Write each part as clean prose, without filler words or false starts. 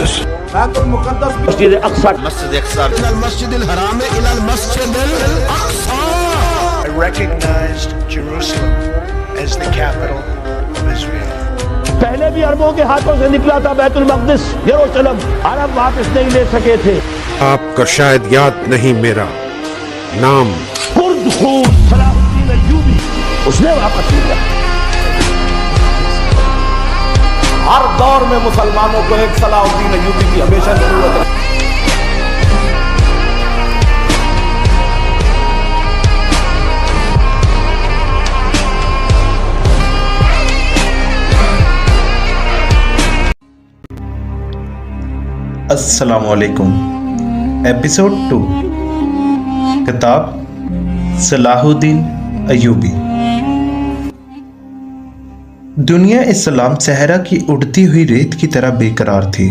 المقدس مسجد اقصی مسجد اقصى إلى المسجد الحرام إلى المسجد الأقصى. I recognized Jerusalem as the capital of Israel. پہلے بھی عربوں کے ہاتھوں سے نکلا تھا بیت المقدس یروشلم، عرب واپس نہیں لے سکے تھے۔ آپ کا شاید یاد نہیں میرا نام کرد خون صلاح الدین ایوبی اس نے واپس لیا۔ ہر دور میں مسلمانوں کو ایک صلاح الدین ایوبی کی ہمیشہ ضرورت ہے۔ السلام علیکم۔ ایپیسوڈ 2، کتاب صلاح الدین ایوبی۔ دنیا اسلام صحرا کی اڑتی ہوئی ریت کی طرح بے قرار تھی۔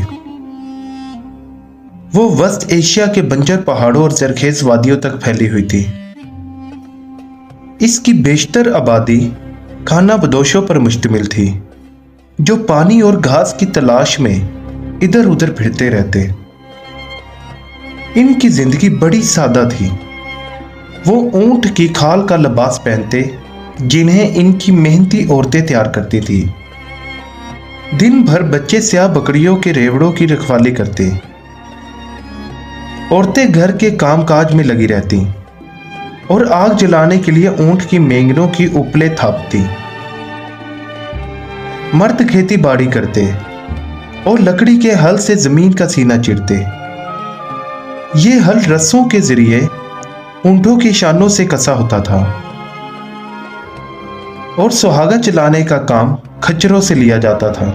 وہ وسط ایشیا کے بنجر پہاڑوں اور زرخیز وادیوں تک پھیلی ہوئی تھی۔ اس کی بیشتر آبادی کھانا بدوشوں پر مشتمل تھی، جو پانی اور گھاس کی تلاش میں ادھر ادھر پھرتے رہتے۔ ان کی زندگی بڑی سادہ تھی۔ وہ اونٹ کی کھال کا لباس پہنتے، جنہیں ان کی محنتی عورتیں تیار کرتی تھی۔ دن بھر بچے سیاہ بکریوں کے ریوڑوں کی رکھوالی کرتے۔ عورتیں گھر کے کام کاج میں لگی رہتی اور آگ جلانے کے لیے اونٹ کی مینگنوں کی اپلے تھاپتی۔ مرد کھیتی باڑی کرتے اور لکڑی کے ہل سے زمین کا سینہ چیرتے۔ یہ ہل رسوں کے ذریعے اونٹوں کی شانوں سے کسا ہوتا تھا اور سہاگا چلانے کا کام کھچروں سے لیا جاتا تھا۔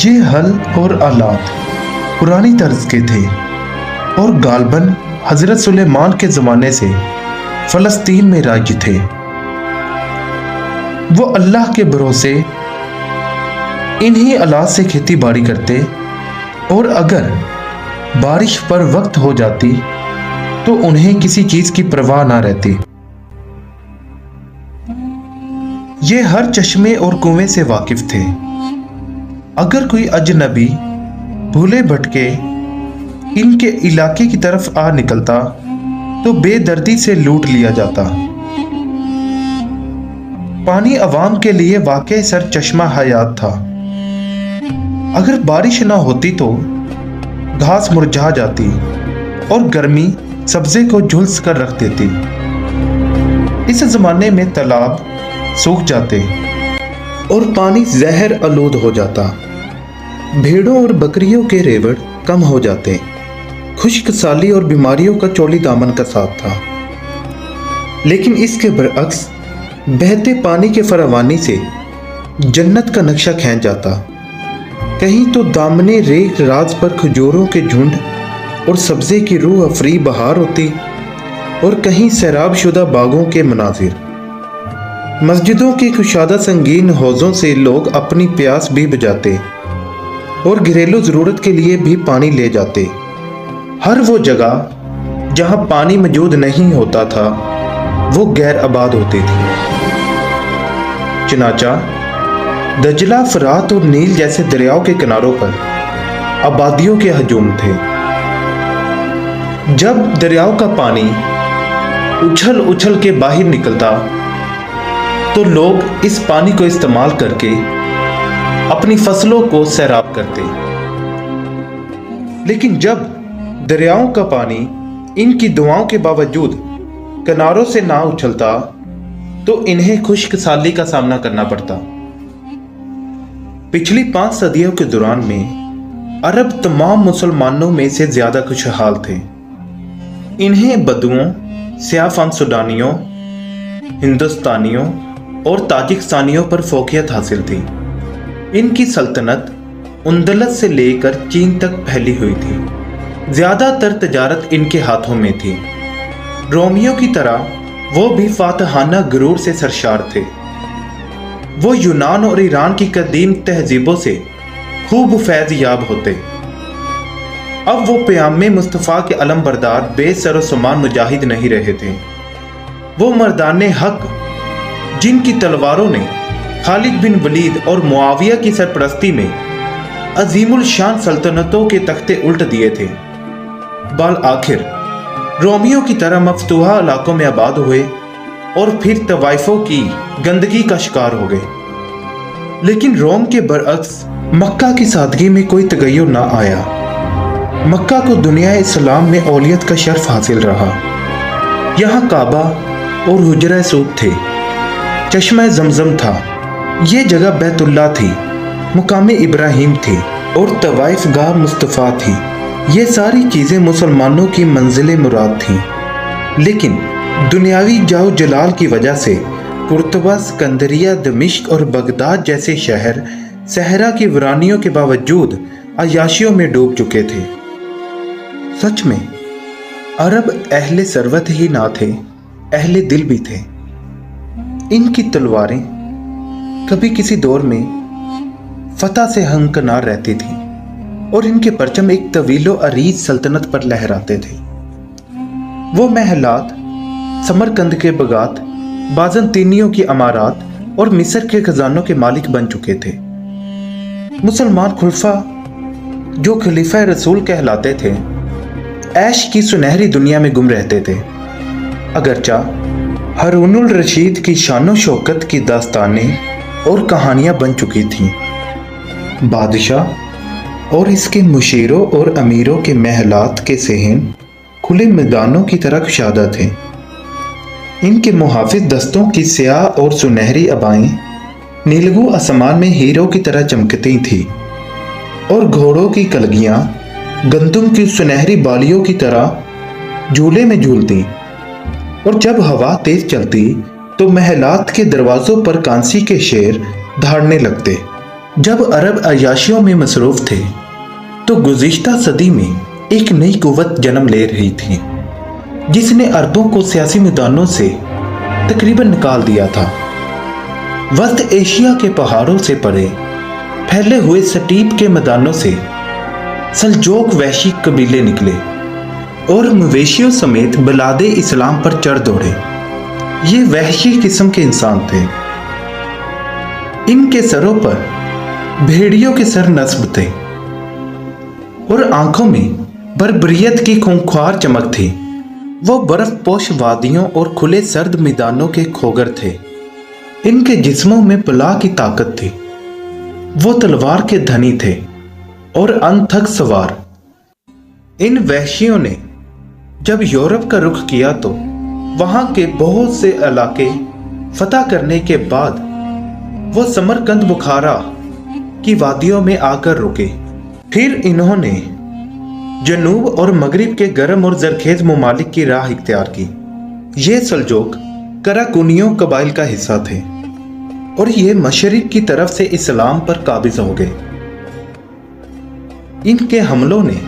یہ ہل اور آلات پرانی طرز کے تھے اور غالباً حضرت سلیمان کے زمانے سے فلسطین میں رائج تھے۔ وہ اللہ کے بھروسے انہی آلات سے کھیتی باڑی کرتے اور اگر بارش پر وقت ہو جاتی تو انہیں کسی چیز کی پرواہ نہ رہتی۔ یہ ہر چشمے اور کنویں سے واقف تھے۔ اگر کوئی اجنبی بھولے بھٹکے ان کے علاقے کی طرف آ نکلتا تو بے دردی سے لوٹ لیا جاتا۔ پانی عوام کے لیے واقع سر چشمہ حیات تھا۔ اگر بارش نہ ہوتی تو گھاس مرجھا جاتی اور گرمی سبزے کو جھلس کر رکھ دیتی۔ اس زمانے میں تالاب سوکھ جاتے اور پانی زہر آلود ہو جاتا۔ بھیڑوں اور بکریوں کے ریوڑ کم ہو جاتے۔ خشک سالی اور بیماریوں کا چولی دامن کا ساتھ تھا۔ لیکن اس کے برعکس بہتے پانی کے فراوانی سے جنت کا نقشہ کھینچ جاتا۔ کہیں تو دامنے ریگ راز پر کھجوروں کے جھنڈ اور سبزے کی روح افری بہار ہوتی اور کہیں سیراب شدہ باغوں کے مناظر۔ مسجدوں کی کشادہ سنگین حوضوں سے لوگ اپنی پیاس بھی بجھاتے اور گھریلو ضرورت کے لیے بھی پانی لے جاتے۔ ہر وہ جگہ جہاں پانی موجود نہیں ہوتا تھا وہ غیر آباد ہوتی تھی۔ چنانچہ دجلہ، فرات اور نیل جیسے دریاؤں کے کناروں پر آبادیوں کے ہجوم تھے۔ جب دریاؤں کا پانی اچھل اچھل کے باہر نکلتا تو لوگ اس پانی کو استعمال کر کے اپنی فصلوں کو سیراب کرتے۔ لیکن جب دریاؤں کا پانی ان کی دعاؤں کے باوجود کناروں سے نہ اچھلتا تو انہیں خشک سالی کا سامنا کرنا پڑتا۔ پچھلی 5 صدیوں کے دوران میں عرب تمام مسلمانوں میں سے زیادہ خوشحال تھے۔ انہیں بدوؤں، سیاہ فام سوڈانیوں، ہندوستانیوں اور تاجکستانیوں پر فوقیت حاصل تھی۔ ان کی سلطنت اندلس سے لے کر چین تک پھیلی ہوئی تھی۔ زیادہ تر تجارت ان کے ہاتھوں میں تھی۔ رومیوں کی طرح وہ بھی فاتحانہ غرور سے سرشار تھے۔ وہ یونان اور ایران کی قدیم تہذیبوں سے خوب فیض یاب ہوتے۔ اب وہ پیام مصطفیٰ کے علم بردار بے سر و سامان مجاہد نہیں رہے تھے۔ وہ مردان حق جن کی تلواروں نے خالد بن ولید اور معاویہ کی سرپرستی میں عظیم الشان سلطنتوں کے تختے الٹ دیے تھے، بالآخر رومیوں کی طرح مفتوحہ علاقوں میں آباد ہوئے اور پھر طوائفوں کی گندگی کا شکار ہو گئے۔ لیکن روم کے برعکس مکہ کی سادگی میں کوئی تغیر نہ آیا۔ مکہ کو دنیا اسلام میں اولیت کا شرف حاصل رہا۔ یہاں کعبہ اور حجرہ سود تھے، چشمہ زمزم تھا، یہ جگہ بیت اللہ تھی، مقام ابراہیم تھی اور طوائف گاہ مصطفیٰ تھی۔ یہ ساری چیزیں مسلمانوں کی منزل مراد تھیں، لیکن دنیاوی جاؤ جلال کی وجہ سے قرطبہ، اسکندریہ، دمشق اور بغداد جیسے شہر صحرا کی ویرانیوں کے باوجود عیاشیوں میں ڈوب چکے تھے۔ سچ میں عرب اہل ثروت ہی نہ تھے، اہل دل بھی تھے۔ ان کی تلواریں کبھی کسی دور میں فتح سے ہمکنار رہتی تھیں اور ان کے پرچم ایک طویل و عریض سلطنت پر لہراتے تھے۔ وہ محلات سمرقند کے باغات، بازنطینیوں کی عمارات اور مصر کے خزانوں کے مالک بن چکے تھے۔ مسلمان خلفاء جو خلیفہ رسول کہلاتے تھے، عیش کی سنہری دنیا میں گم رہتے تھے۔ اگرچہ ہارون الرشید کی شان و شوکت کی داستانیں اور کہانیاں بن چکی تھیں، بادشاہ اور اس کے مشیروں اور امیروں کے محلات کے صحن کھلے میدانوں کی طرح کشادہ تھے۔ ان کے محافظ دستوں کی سیاہ اور سنہری ابائیں نیلگو آسمان میں ہیروں کی طرح چمکتی تھیں اور گھوڑوں کی کلگیاں گندم کی سنہری بالیوں کی طرح جھولے میں جھولتی، اور جب ہوا تیز چلتی تو محلات کے دروازوں پر کانسی کے شیر دھاڑنے لگتے۔ جب عرب عیاشیوں میں مصروف تھے تو گزشتہ صدی میں ایک نئی قوت جنم لے رہی تھی، جس نے عربوں کو سیاسی میدانوں سے تقریباً نکال دیا تھا۔ وسط ایشیا کے پہاڑوں سے پرے پھیلے ہوئے سٹیپ کے میدانوں سے سلجوق وحشی قبیلے نکلے اور مویشیوں سمیت بلاد اسلام پر چڑھ دوڑے۔ یہ وحشی قسم کے انسان تھے۔ ان کے سروں پر بھیڑیوں کے سر نصب تھے اور آنکھوں میں بربریت کی خونخوار چمک تھی۔ وہ برف پوش وادیوں اور کھلے سرد میدانوں کے کھوگر تھے۔ ان کے جسموں میں پلا کی طاقت تھی۔ وہ تلوار کے دھنی تھے اور انتھک سوار۔ ان وحشیوں نے جب یورپ کا رخ کیا تو وہاں کے بہت سے علاقے فتح کرنے کے بعد وہ سمرقند بخارا کی وادیوں میں آ کر رکے۔ پھر انہوں نے جنوب اور مغرب کے گرم اور زرخیز ممالک کی راہ اختیار کی۔ یہ سلجوق کراکونیوں قبائل کا حصہ تھے اور یہ مشرق کی طرف سے اسلام پر قابض ہو گئے۔ ان کے حملوں نے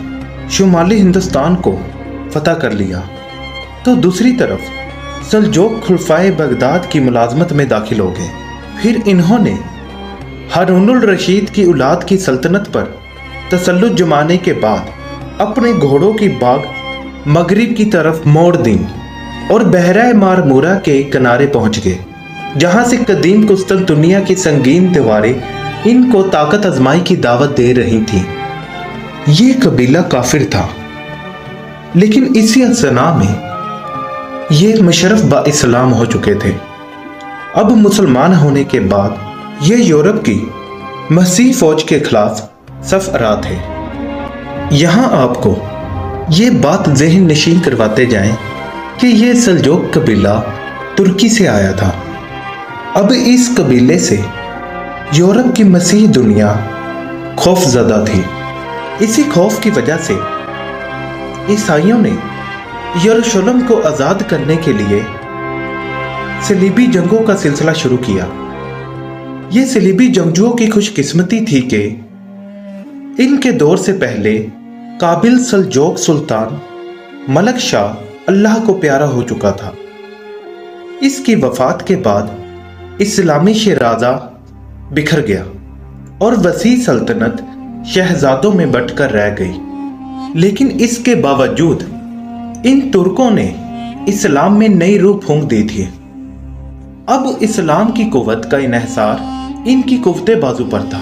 شمالی ہندوستان کو فتح کر لیا تو دوسری طرف سلجوق خلفائے بغداد کی ملازمت میں داخل ہو گئے۔ پھر انہوں نے ہارون الرشید کی اولاد کی سلطنت پر تسلط جمانے کے بعد اپنے گھوڑوں کی باغ مغرب کی طرف موڑ دیں اور بحیرہ مارمورہ کے کنارے پہنچ گئے، جہاں سے قدیم قسطنطنیہ کی سنگین دیواریں ان کو طاقت آزمائی کی دعوت دے رہی تھیں۔ یہ قبیلہ کافر تھا، لیکن اسی اثنا میں یہ مشرف با اسلام ہو چکے تھے۔ اب مسلمان ہونے کے بعد یہ یورپ کی مسیح فوج کے خلاف صف آرا تھے۔ یہاں آپ کو یہ بات ذہن نشین کرواتے جائیں کہ یہ سلجوق قبیلہ ترکی سے آیا تھا۔ اب اس قبیلے سے یورپ کی مسیح دنیا خوف زدہ تھی۔ اسی خوف کی وجہ سے عیسائیوں نے یروشلم کو آزاد کرنے کے لیے صلیبی جنگوں کا سلسلہ شروع کیا۔ یہ صلیبی جنگجوؤں کی خوش قسمتی تھی کہ ان کے دور سے پہلے قابل سلجوق سلطان ملک شاہ اللہ کو پیارا ہو چکا تھا۔ اس کی وفات کے بعد اسلامی شیرازہ بکھر گیا اور وسیع سلطنت شہزادوں میں بٹ کر رہ گئی۔ لیکن اس کے باوجود ان ترکوں نے اسلام میں نئی روح پھونک دی تھی۔ اب اسلام کی قوت کا انحصار ان کی قوت بازو پر تھا۔